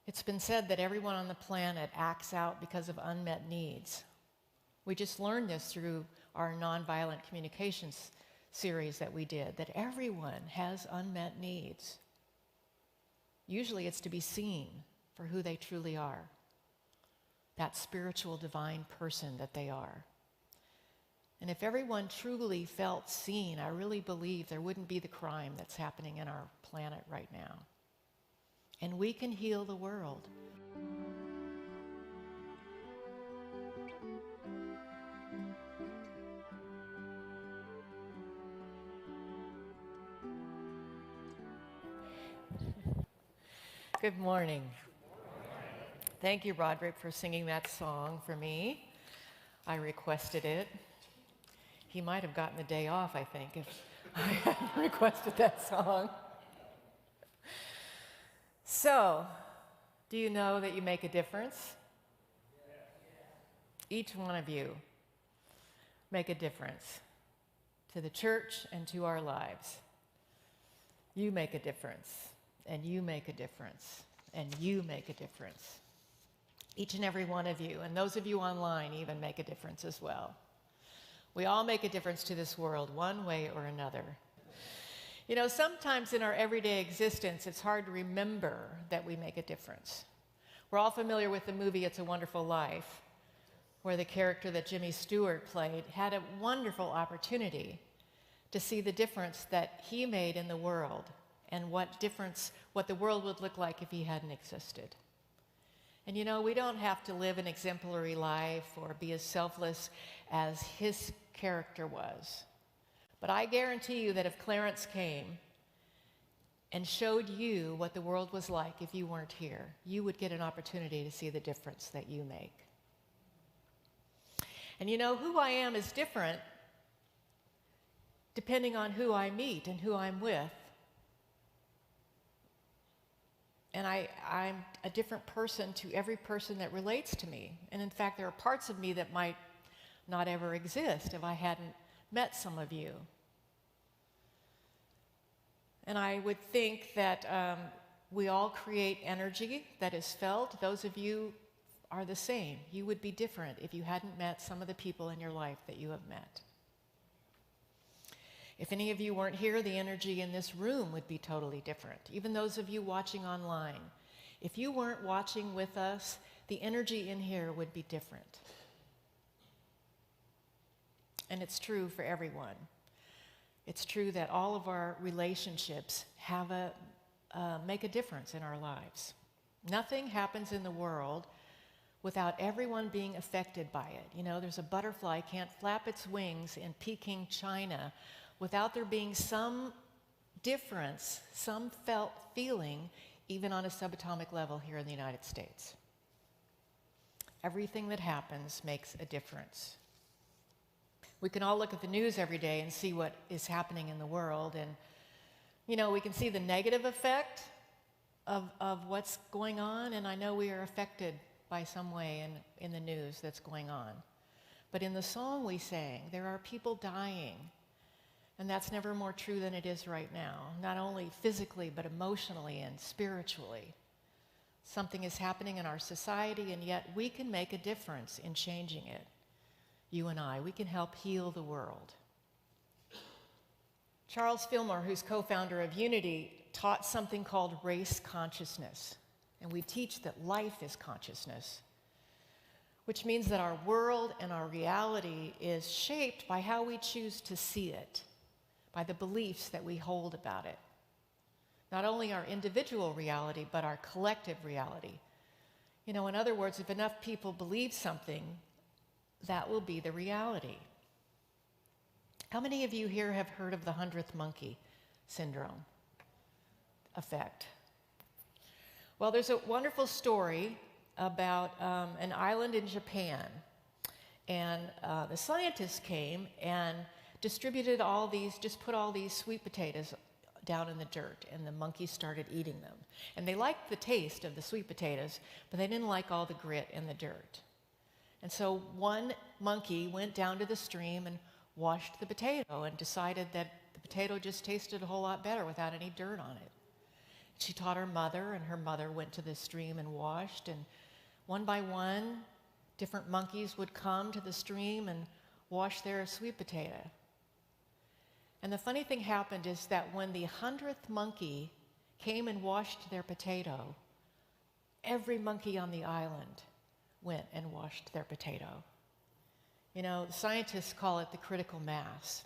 It's been said that everyone on the planet acts out because of unmet needs. We just learned this through our nonviolent communications series that we did, that everyone has unmet needs. Usually it's to be seen for who they truly are, that spiritual divine person that they are. And if everyone truly felt seen, I really believe there wouldn't be the crime that's happening in our planet right now. And we can heal the world. Good morning. Thank you, Roderick, for singing that song for me. I requested it. He might have gotten the day off, I think, if I hadn't requested that song. So, do you know that you make a difference? Each one of you make a difference to the church and to our lives. You make a difference, and you make a difference, and you make a difference. Each and every one of you, and those of you online even make a difference as well. We all make a difference to this world one way or another. You know, sometimes in our everyday existence, it's hard to remember that we make a difference. We're all familiar with the movie It's a Wonderful Life, where the character that Jimmy Stewart played had a wonderful opportunity to see the difference that he made in the world and what the world would look like if he hadn't existed. And you know, we don't have to live an exemplary life or be as selfless as his character was. But I guarantee you that if Clarence came and showed you what the world was like if you weren't here, you would get an opportunity to see the difference that you make. And you know, who I am is different depending on who I meet and who I'm with. And I'm a different person to every person that relates to me. And in fact, there are parts of me that might not ever exist if I hadn't met some of you. And I would think that we all create energy that is felt. Those of you are the same. You would be different if you hadn't met some of the people in your life that you have met. If any of you weren't here, the energy in this room would be totally different. Even those of you watching online. If you weren't watching with us, the energy in here would be different. And it's true for everyone. It's true that all of our relationships make a difference in our lives. Nothing happens in the world without everyone being affected by it. You know, there's a butterfly can't flap its wings in Peking, China, without there being some difference, some felt feeling, even on a subatomic level here in the United States. Everything that happens makes a difference. We can all look at the news every day and see what is happening in the world, and you know, we can see the negative effect of what's going on, and I know we are affected by some way in the news that's going on. But in the song we sang, there are people dying, and that's never more true than it is right now, not only physically, but emotionally and spiritually. Something is happening in our society, and yet we can make a difference in changing it. You and I, we can help heal the world. Charles Fillmore, who's co-founder of Unity, taught something called race consciousness. And we teach that life is consciousness, which means that our world and our reality is shaped by how we choose to see it, by the beliefs that we hold about it. Not only our individual reality, but our collective reality. You know, in other words, if enough people believe something, that will be the reality. How many of you here have heard of the 100th monkey syndrome effect? Well, there's a wonderful story about an island in Japan. And the scientists came and distributed just put all these sweet potatoes down in the dirt, and the monkeys started eating them. And they liked the taste of the sweet potatoes, but they didn't like all the grit in the dirt. And so one monkey went down to the stream and washed the potato and decided that the potato just tasted a whole lot better without any dirt on it. She taught her mother, and her mother went to the stream and washed, and one by one, different monkeys would come to the stream and wash their sweet potato. And the funny thing happened is that when the 100th monkey came and washed their potato, every monkey on the island went and washed their potato. You know, scientists call it the critical mass.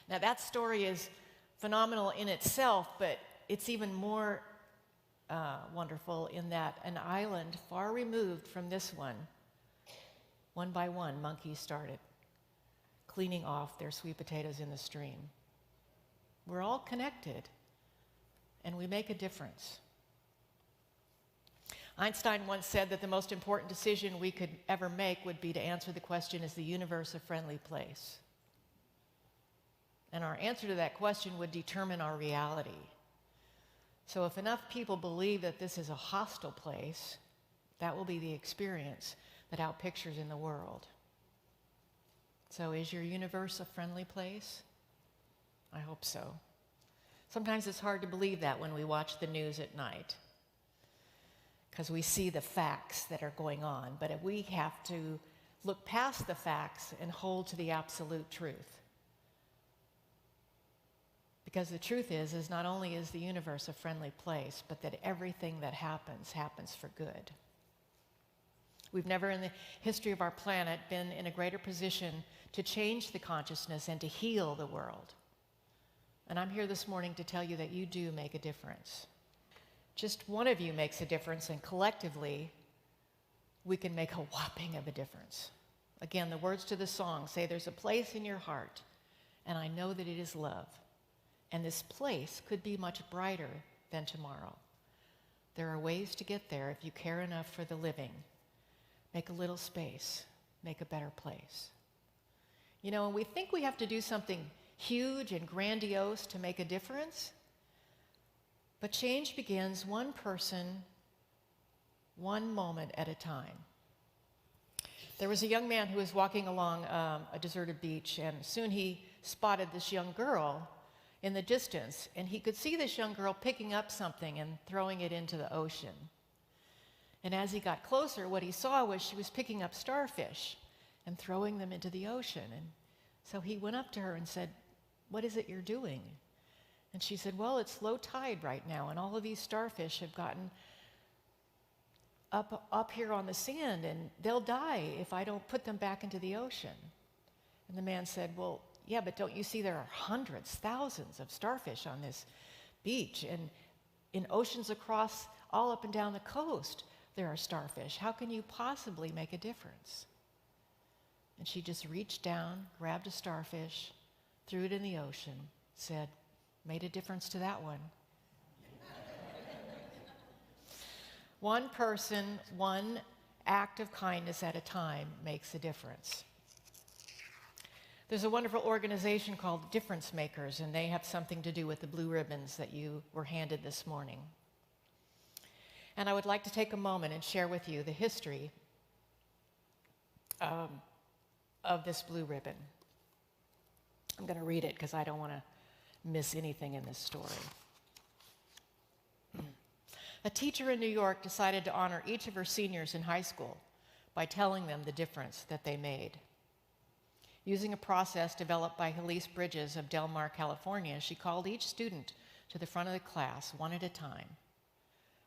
Now, that story is phenomenal in itself, but it's even more wonderful in that an island far removed from this one by one, monkeys started cleaning off their sweet potatoes in the stream. We're all connected, and we make a difference. Einstein once said that the most important decision we could ever make would be to answer the question, is the universe a friendly place? And our answer to that question would determine our reality. So if enough people believe that this is a hostile place, that will be the experience that outpictures in the world. So is your universe a friendly place? I hope so. Sometimes it's hard to believe that when we watch the news at night, because we see the facts that are going on. But if we have to look past the facts and hold to the absolute truth. Because the truth is not only is the universe a friendly place, but that everything that happens for good. We've never in the history of our planet been in a greater position to change the consciousness and to heal the world. And I'm here this morning to tell you that you do make a difference. Just one of you makes a difference, and collectively, we can make a whopping of a difference. Again, the words to the song say, there's a place in your heart, and I know that it is love. And this place could be much brighter than tomorrow. There are ways to get there if you care enough for the living. Make a little space, make a better place. You know, and we think we have to do something huge and grandiose to make a difference, but change begins one person, one moment at a time. There was a young man who was walking along a deserted beach, and soon he spotted this young girl in the distance, and he could see this young girl picking up something and throwing it into the ocean. And as he got closer, what he saw was she was picking up starfish and throwing them into the ocean. And so he went up to her and said, "What is it you're doing?" And she said, "Well, it's low tide right now, and all of these starfish have gotten up here on the sand, and they'll die if I don't put them back into the ocean." And the man said, "Well, yeah, but don't you see there are hundreds, thousands of starfish on this beach, and in oceans across all up and down the coast there are starfish. How can you possibly make a difference?" And she just reached down, grabbed a starfish, threw it in the ocean, said, "Made a difference to that one." One person, one act of kindness at a time makes a difference. There's a wonderful organization called Difference Makers, and they have something to do with the blue ribbons that you were handed this morning. And I would like to take a moment and share with you the history of this blue ribbon. I'm going to read it because I don't want to miss anything in this story. A teacher in New York decided to honor each of her seniors in high school by telling them the difference that they made. Using a process developed by Elise Bridges of Del Mar, California, she called each student to the front of the class one at a time.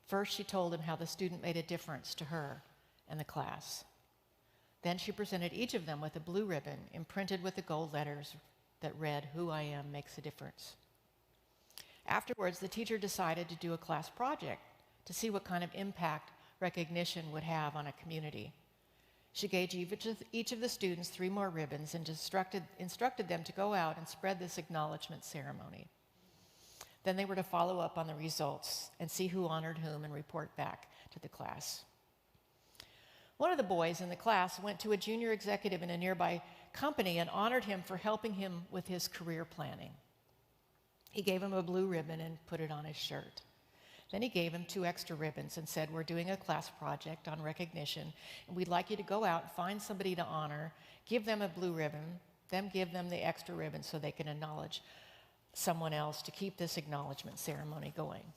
First, she told them how the student made a difference to her and the class. Then she presented each of them with a blue ribbon imprinted with the gold letters that read, "Who I am makes a difference." Afterwards, the teacher decided to do a class project to see what kind of impact recognition would have on a community. She gave each of the students 3 more ribbons and instructed them to go out and spread this acknowledgement ceremony. Then they were to follow up on the results and see who honored whom and report back to the class. One of the boys in the class went to a junior executive in a nearby company and honored him for helping him with his career planning. He gave him a blue ribbon and put it on his shirt. Then he gave him 2 extra ribbons and said, "We're doing a class project on recognition, and we'd like you to go out and find somebody to honor, give them a blue ribbon, then give them the extra ribbon so they can acknowledge someone else to keep this acknowledgement ceremony going."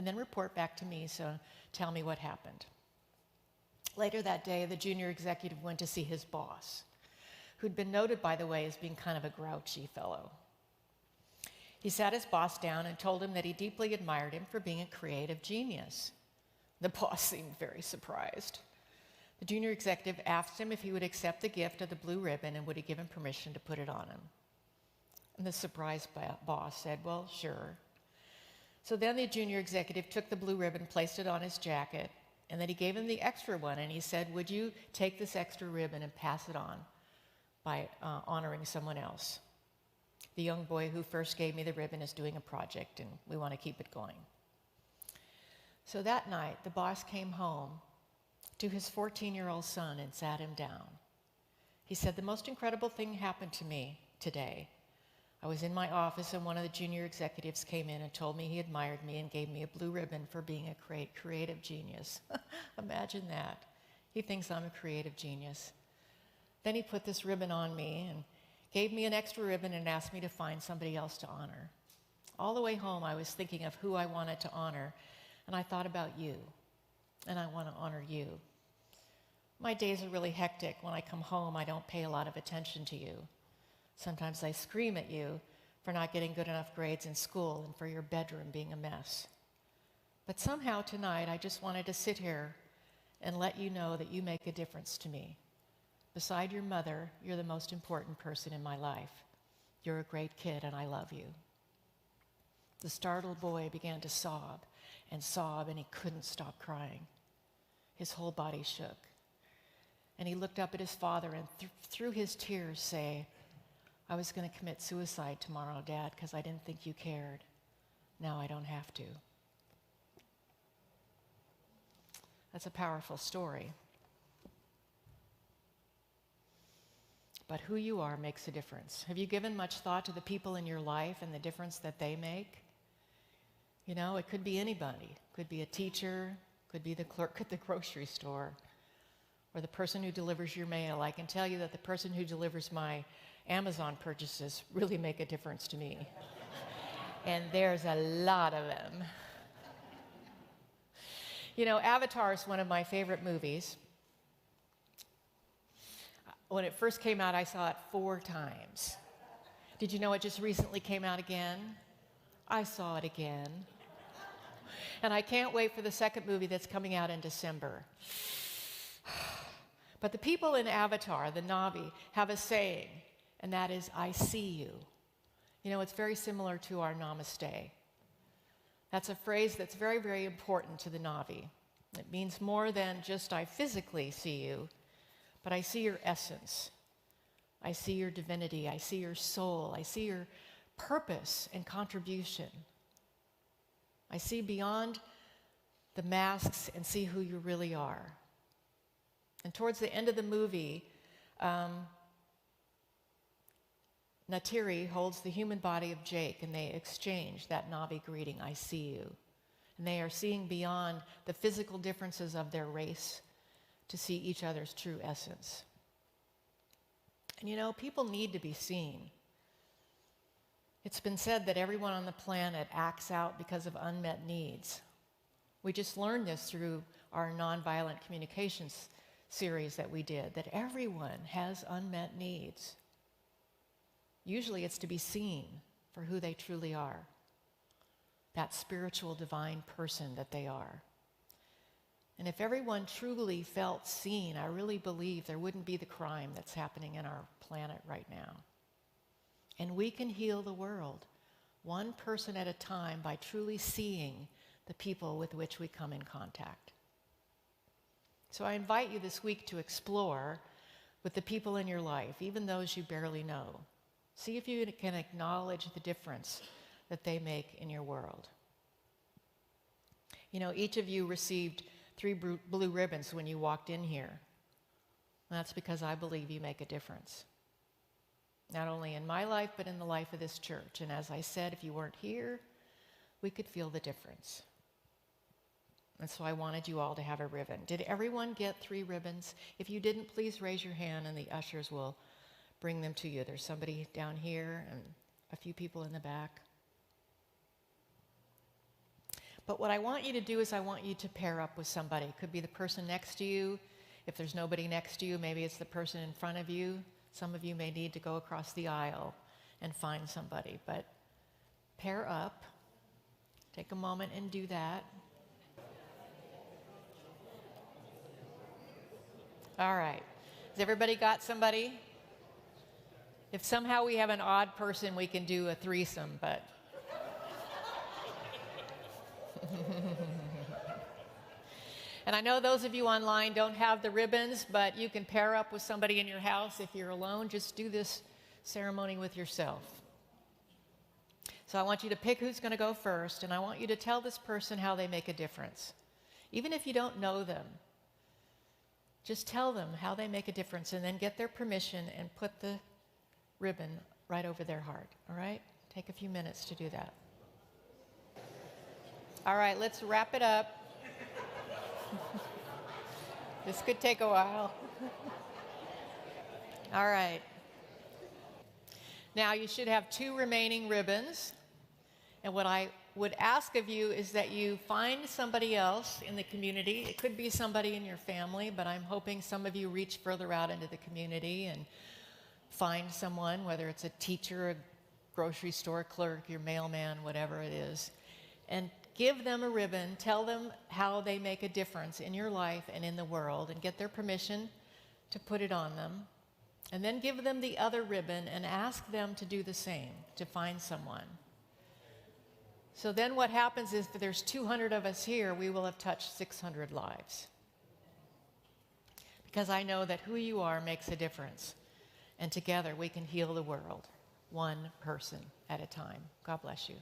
and then report back to me, so tell me what happened. Later that day, the junior executive went to see his boss, who'd been noted, by the way, as being kind of a grouchy fellow. He sat his boss down and told him that he deeply admired him for being a creative genius. The boss seemed very surprised. The junior executive asked him if he would accept the gift of the blue ribbon and would he give him permission to put it on him. And the surprised boss said, well, sure. So then the junior executive took the blue ribbon, placed it on his jacket, and then he gave him the extra one, and he said, would you take this extra ribbon and pass it on by honoring someone else? The young boy who first gave me the ribbon is doing a project, and we want to keep it going. So that night, the boss came home to his 14-year-old son and sat him down. He said, the most incredible thing happened to me today. I was in my office, and one of the junior executives came in and told me he admired me and gave me a blue ribbon for being a creative genius. Imagine that. He thinks I'm a creative genius. Then he put this ribbon on me and gave me an extra ribbon and asked me to find somebody else to honor. All the way home, I was thinking of who I wanted to honor, and I thought about you, and I want to honor you. My days are really hectic. When I come home, I don't pay a lot of attention to you. Sometimes I scream at you for not getting good enough grades in school and for your bedroom being a mess. But somehow tonight, I just wanted to sit here and let you know that you make a difference to me. Beside your mother, you're the most important person in my life. You're a great kid, and I love you. The startled boy began to sob, and he couldn't stop crying. His whole body shook. And he looked up at his father and through his tears say, I was going to commit suicide tomorrow, Dad, because I didn't think you cared. Now I don't have to. That's a powerful story. But who you are makes a difference. Have you given much thought to the people in your life and the difference that they make? You know, it could be anybody. It could be a teacher, could be the clerk at the grocery store, or the person who delivers your mail. I can tell you that the person who delivers my Amazon purchases really make a difference to me. And there's a lot of them. You know, Avatar is one of my favorite movies. When it first came out, I saw it 4 times. Did you know it just recently came out again? I saw it again. And I can't wait for the second movie that's coming out in December. But the people in Avatar, the Na'vi, have a saying, and that is, I see you. You know, it's very similar to our namaste. That's a phrase that's very, very important to the Na'vi. It means more than just I physically see you, but I see your essence. I see your divinity. I see your soul. I see your purpose and contribution. I see beyond the masks and see who you really are. And towards the end of the movie, Natiri holds the human body of Jake, and they exchange that Na'vi greeting, I see you. And they are seeing beyond the physical differences of their race to see each other's true essence. And you know, people need to be seen. It's been said that everyone on the planet acts out because of unmet needs. We just learned this through our nonviolent communications series that we did, that everyone has unmet needs. Usually it's to be seen for who they truly are, that spiritual divine person that they are. And if everyone truly felt seen, I really believe there wouldn't be the crime that's happening in our planet right now. And we can heal the world, one person at a time, by truly seeing the people with which we come in contact. So I invite you this week to explore with the people in your life, even those you barely know. See if you can acknowledge the difference that they make in your world. You know, each of you received 3 blue ribbons when you walked in here. And that's because I believe you make a difference. Not only in my life, but in the life of this church. And as I said, if you weren't here, we could feel the difference. And so I wanted you all to have a ribbon. Did everyone get 3 ribbons? If you didn't, please raise your hand and the ushers will bring them to you. There's somebody down here and a few people in the back. But what I want you to do is I want you to pair up with somebody. It could be the person next to you. If there's nobody next to you, maybe it's the person in front of you. Some of you may need to go across the aisle and find somebody. But pair up. Take a moment and do that. All right. Has everybody got somebody? If somehow we have an odd person, we can do a threesome, but... And I know those of you online don't have the ribbons, but you can pair up with somebody in your house. If you're alone, just do this ceremony with yourself. So I want you to pick who's going to go first, and I want you to tell this person how they make a difference. Even if you don't know them, just tell them how they make a difference, and then get their permission and put the ribbon right over their heart, all right? Take a few minutes to do that. All right, let's wrap it up. This could take a while. All right. Now you should have 2 remaining ribbons. And what I would ask of you is that you find somebody else in the community. It could be somebody in your family, but I'm hoping some of you reach further out into the community and find someone, whether it's a teacher, a grocery store clerk, your mailman, whatever it is, and give them a ribbon, tell them how they make a difference in your life and in the world, and get their permission to put it on them. And then give them the other ribbon and ask them to do the same, to find someone. So then what happens is that there's 200 of us here, we will have touched 600 lives. Because I know that who you are makes a difference. And together we can heal the world, one person at a time. God bless you.